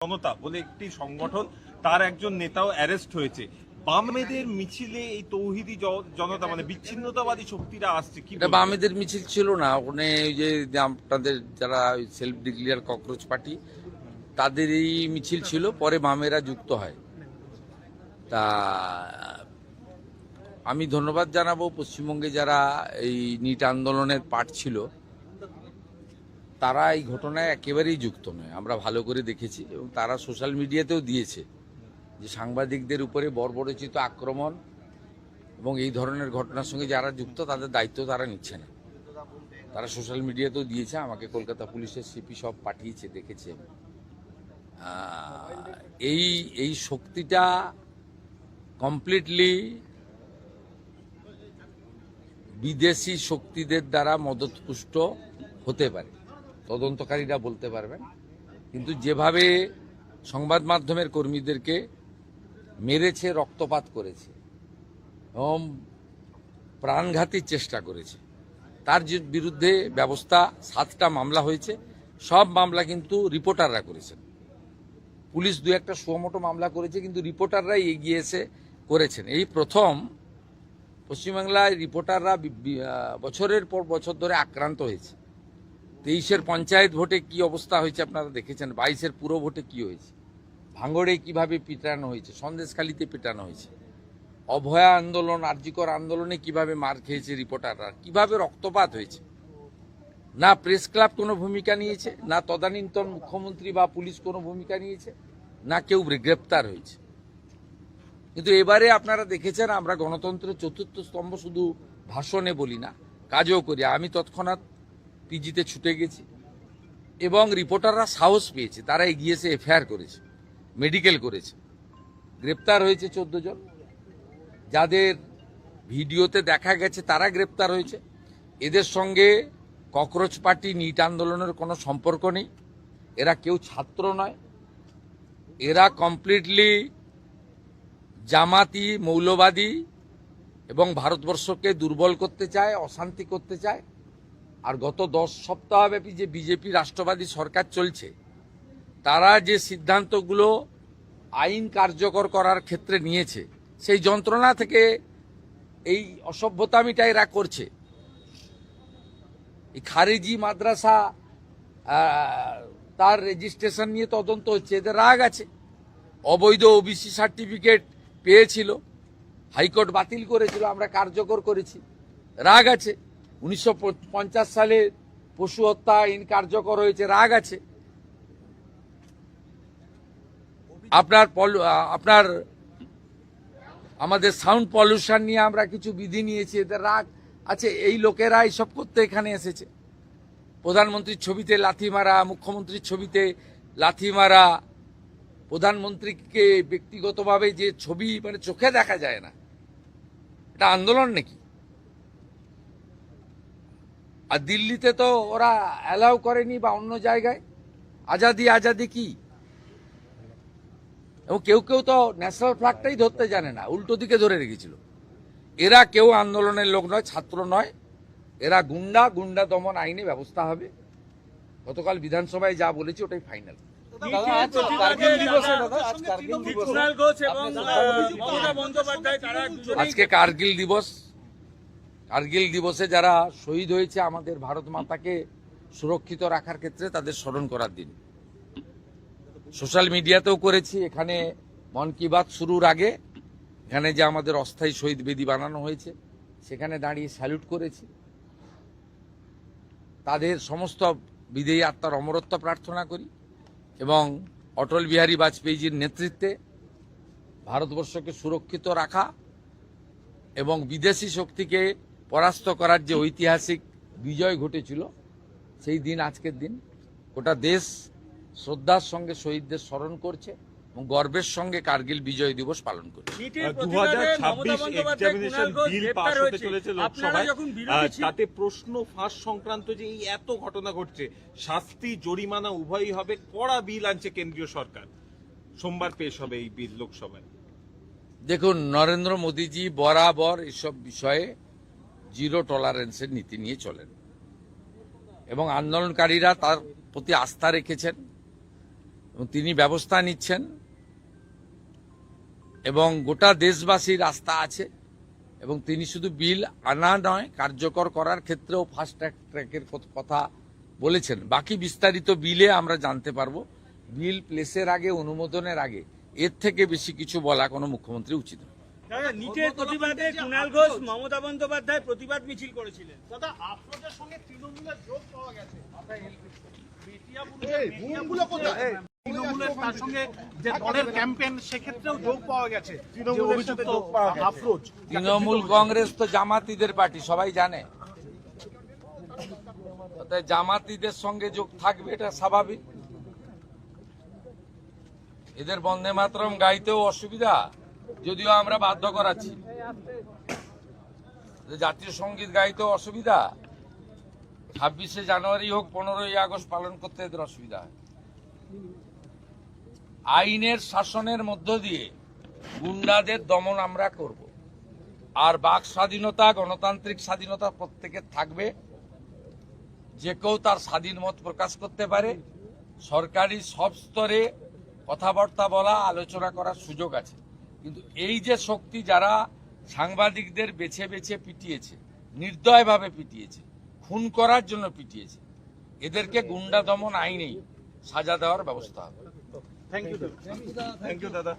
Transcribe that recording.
জনতা বলে একটি সংগঠন, তার একজন নেতাও অ্যারেস্ট হয়েছে। বামেদের মিছিলে এই তৌহিদি জনতা মানে বিচ্ছিন্নতাবাদী শক্তিরা আসছে, কি এটা বামেদের মিছিল ছিল না, ওখানে ওই যে আপনাদের যারা সেলফ ডিক্লিয়ার ককরোচ পার্টি তাদের এই মিছিল ছিল, পরে বামেরা যুক্ত হয়। তা আমি ধন্যবাদ জানাবো পশ্চিমবঙ্গে যারা এই নিট আন্দোলনের পার্ট ছিল, তারা এই ঘটনায় একেবারেই যুক্ত নয়, আমরা ভালো করে দেখেছি এবং তারা সোশ্যাল মিডিয়াতেও দিয়েছে যে সাংবাদিকদের উপরে বর্বরোচিত আক্রমণ এবং এই ধরনের ঘটনার সঙ্গে যারা যুক্ত তাদের দায়িত্ব তারা নিচ্ছে না। তারা সোশ্যাল মিডিয়াতেও দিয়েছে, আমাকে কলকাতা পুলিশের সিপি সব পাঠিয়েছে, দেখেছে। এই শক্তিটা কমপ্লিটলি বিদেশি শক্তিদের দ্বারা মদতপুষ্ট হতে পারে, তদন্তকারীরা বলতে পারবেন। কিন্তু যেভাবে সংবাদ মাধ্যমের কর্মীদেরকে মেরেছে, রক্তপাত করেছে এবং প্রাণঘাতীর চেষ্টা করেছে, তার বিরুদ্ধে ব্যবস্থা 7টা মামলা হয়েছে। সব মামলা কিন্তু রিপোর্টাররা করেছেন। পুলিশ 2-1টা সুমোটো মামলা করেছে, কিন্তু রিপোর্টাররাই এগিয়ে এসে করেছেন। এই প্রথম পশ্চিমবাংলায় রিপোর্টাররা বছরের পর বছর ধরে আক্রান্ত হয়েছে। 23-এর পঞ্চায়েত ভোটে কি অবস্থা হয়েছে আপনারা দেখেছেন, 22-এর পুরো ভোটে কি হয়েছে, ভাঙড়ে কিভাবে পিটানো হয়েছে, সন্দেশখালীতে পিটানো হয়েছে, অভয়া আন্দোলন, আরজিকর আন্দোলনে কিভাবে মার খেয়েছে রিপোর্টাররা, কিভাবে রক্তপাত হয়েছে। না প্রেস ক্লাব কোনো ভূমিকা নিয়েছে, না তদানীন্তন মুখ্যমন্ত্রী বা পুলিশ কোনো ভূমিকা নিয়েছে, না কেউ গ্রেপ্তার হয়েছে। কিন্তু এবারে আপনারা দেখেছেন, আমরা গণতন্ত্রের 4র্থ স্তম্ভ শুধু ভাষণে বলি না, কাজও করি। আমি তৎক্ষণাৎ পিজিতে ছুটে গেছি এবং রিপোর্টাররা সাহস পেয়েছে, তারা এগিয়ে এসে এফআইআর করেছে, মেডিকেল করেছে। গ্রেপ্তার হয়েছে 14 জন, যাদের ভিডিওতে দেখা গেছে তারা গ্রেপ্তার হয়েছে। এদের সঙ্গে ককরোচ পার্টি, নিট আন্দোলনের কোনো সম্পর্ক নেই। এরা কেউ ছাত্র নয়, এরা কমপ্লিটলি জামাতি, মৌলবাদী এবং ভারতবর্ষকে দুর্বল করতে চায়, অশান্তি করতে চায়। আর গত 10 সপ্তাহব্যাপী যে বিজেপি রাষ্ট্রবাদী সরকার চলছে, তারা যে সিদ্ধান্তগুলো আইন কার্যকর করার ক্ষেত্রে নিয়েছে, সেই যন্ত্রণা থেকে এই অসভ্যতামিটা এরা করছে। এই খারিজি মাদ্রাসা তার রেজিস্ট্রেশন নিয়ে তদন্ত হচ্ছে, এদের রাগ আছে। অবৈধ ওবিসি সার্টিফিকেট পেয়েছিল, হাইকোর্ট বাতিল করেছিল, আমরা কার্যকর করেছি, রাগ আছে। 1950 সালে পশু হত্যা আইন কার্যকর হয়েছে, রাগ আছে। আপনার আমাদের সাউন্ড পলিউশন নিয়ে আমরা কিছু বিধি নিয়েছি, এদের রাগ আছে। এই লোকেরা এইসব করতে এখানে এসেছে। প্রধানমন্ত্রীর ছবিতে লাথি মারা, মুখ্যমন্ত্রীর ছবিতে লাথি মারা, প্রধানমন্ত্রীকে ব্যক্তিগতভাবে যে ছবি মানে চোখে দেখা যায় না, এটা আন্দোলন নাকি? আর দিল্লিতে তো ওরা অ্যালাউ করেনি, বা অন্য জায়গায়। আজাদি আজাদি কি? এবং কেউ কেউ তো ন্যাশনাল ফ্ল্যাগটাই ধরতে জানে না, উল্টো দিকে ধরে রেখেছিল। এরা কেউ আন্দোলনের লোক নয়, ছাত্র নয়, এরা গুন্ডা। গুন্ডা দমন আইনে ব্যবস্থা হবে। গতকাল বিধানসভায় যা বলেছি ওটাই ফাইনাল। আজকে কার্গিল দিবস। কার্গিল দিবসে যারা শহীদ হয়েছে আমাদের ভারত মাতাকে সুরক্ষিত রাখার ক্ষেত্রে, তাদের স্মরণ করার দিন। সোশ্যাল মিডিয়াতেও করেছি, এখানে মন কি বাত শুরুর আগে এখানে যে আমাদের অস্থায়ী শহীদ বেদি বানানো হয়েছে, সেখানে দাঁড়িয়ে স্যালুট করেছি। তাদের সমস্ত বিদেয়ী আত্মার অমরত্ব প্রার্থনা করি এবং অটল বিহারী বাজপেয়ীজির নেতৃত্বে ভারতবর্ষকে সুরক্ষিত রাখা এবং বিদেশি শক্তিকে পরাস্ত করার যে ঐতিহাসিক বিজয় ঘটেছিল, সেই দিন আজকের দিন। গোটা দেশ শ্রদ্ধার সঙ্গে শহীদদের স্মরণ করছে এবং গর্বের সঙ্গে কার্গিল বিজয় দিবস পালন করছে। 2026 এক্সামিনেশন বিল পাস হতে চলেছে লোকসভায়, তাতে প্রশ্ন ফাঁস সংক্রান্ত যে এই এত ঘটনা ঘটছে, শাস্তি জরিমানা উভয়ই হবে, কড়া বিল আনছে কেন্দ্রীয় সরকার। সোমবার পেশ হবে এই বিল লোকসভায়। দেখুন, নরেন্দ্র মোদীজি বরাবর এসব বিষয়ে জিরো টলারেন্সের নীতি নিয়ে চলেন এবং আন্দোলনকারীরা তার প্রতি আস্থা রেখেছেন এবং তিনি ব্যবস্থা নিচ্ছেন এবং গোটা দেশবাসীর আস্থা আছে এবং তিনি শুধু বিল আনা নয় কার্যকর করার ক্ষেত্রেও ফাস্ট ট্র্যাকের কথা বলেছেন। বাকি বিস্তারিত বিলে আমরা জানতে পারবো। বিল প্লেসের আগে, অনুমোদনের আগে এর থেকে বেশি কিছু বলা কোনো মুখ্যমন্ত্রী উচিত নয়। দাদা, নিটের প্রতিবাদে কুণাল ঘোষ মমতা বন্দ্যোপাধ্যায় প্রতিবাদ মিছিল করেছিলেন। দাদা, আফরোজের সঙ্গে তৃণমূলের যোগ পাওয়া গেছে। তৃণমূলের তার সঙ্গে যে দলের ক্যাম্পেইন সেক্ষেত্রেও যোগ পাওয়া গেছে। তৃণমূলের সাথে যোগ পাওয়া গেছে। আফরোজ, তৃণমূল কংগ্রেস তো জামাতিদের পার্টি, সবাই জানে। তাই জামাতিদের সঙ্গে যোগ থাকবে, এটা স্বাভাবিক। এদের বন্দে মাতরম গাইতেও অসুবিধা, যদিও আমরা বাধ্য করাচ্ছি। জাতীয় সঙ্গীত গাইতেও অসুবিধা, 26শে জানুয়ারি হোক 15ই আগস্ট পালন করতে এদের অসুবিধা হয়। আইনের শাসনের মধ্য দিয়ে গুন্ডাদের দমন আমরা করব, আর বাক স্বাধীনতা, গণতান্ত্রিক স্বাধীনতা প্রত্যেকের থাকবে। যে কেউ তার স্বাধীন মত প্রকাশ করতে পারে। সরকারি সব স্তরে কথাবার্তা বলা, আলোচনা করার সুযোগ আছে। কিন্তু এই যে শক্তি যারা সাংবাদিকদের বেছে বেছে পিটিয়েছে, নির্দয়ভাবে পিটিয়েছে, খুন করার জন্য পিটিয়েছে, এদেরকে গুন্ডা দমন আইনেই সাজা দেওয়ার ব্যবস্থা হবে। থ্যাংক ইউ দাদা।